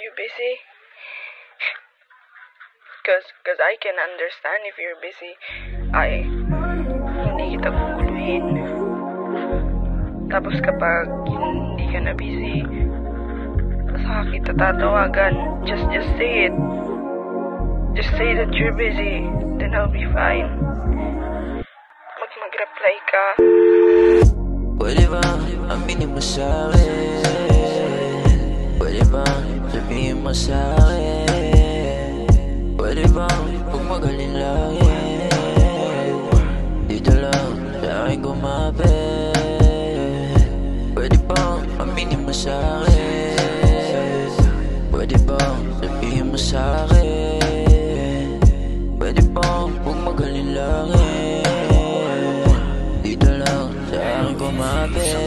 you busy? Cause I can understand if you're busy. Hindi kita guguluhin. Tapos kapag hindi ka na busy, saka kita tatawagan. Just say it. Just say that you're busy. Then I'll be fine. Mag-reply ka. Pwede bang aminin mo sa'kin? Pwede bang sabihin mo sa'kin? Pwede bang huwag magalinlangin? Dito lang sa'kin kumapit. Pwede bang aminin mo sa'kin? Pwede bang sabihin mo sa'kin? Pwede bang huwag magalinlangin? Dito lang sa'kin kumapit.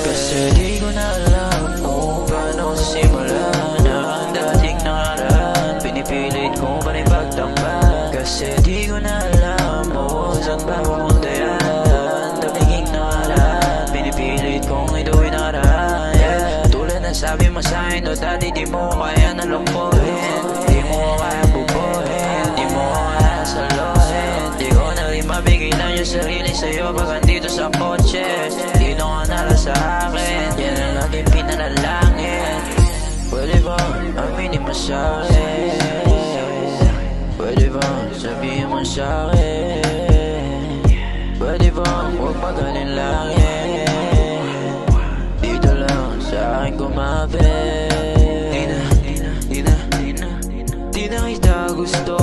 Kasi di ko na alam kung paano simulan ang dating nakaraan. Pinipilit kong pa rin pagtakpan. Kasi di ko na alam kung saan ba pumunta yan. Damiging nakaraan, pinipilit kong ituloy nakaraan, yeah. Tulad ng sabi mo sa'kin, o dati di mo kaya nalungkuhin. Di mo kaya bubuhin, di mo kaya saluhin. Di ko na rin mabigilan yung sarili sa'yo pag andito sa kotse. Di na ka nala sa akin, yan ang laging pinanalangin. Pwede bang aminin mo sa'kin? Pwede bang sabihin mo sa'kin? Pwede bang huwag magalinlangin? Dito lang sa'kin kumapit. Di na kita gusto.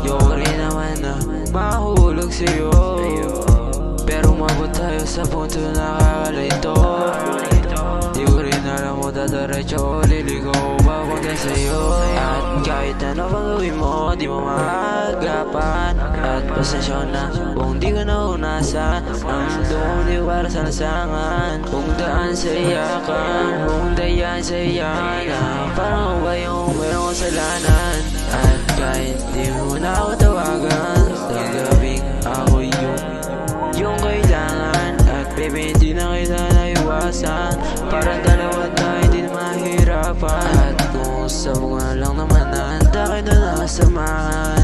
Yung rin naman na mahulog sa'yo. Pero umabot tayo sa punto na kakalito. Di ko rin alam mo dadaretso o liligaw ba hanggang sa'yo. At kahit ano pang gawin mo, di mo maagapan. At pasensya na kung di ko naunasan. Ang doon di para sa lasangan. Kung daan sa iyakan, kung dayan sa iyakan. Parang ba yung mayroong kasalanan. At kahit di mo na ako tawagan, sa gabing ako yung kailangan. At baby, hindi na kita naiwasan. Parang dalawa tayo, hindi na mahirapan. At kung sa bunga lang naman na handa kayo na nakasamahan.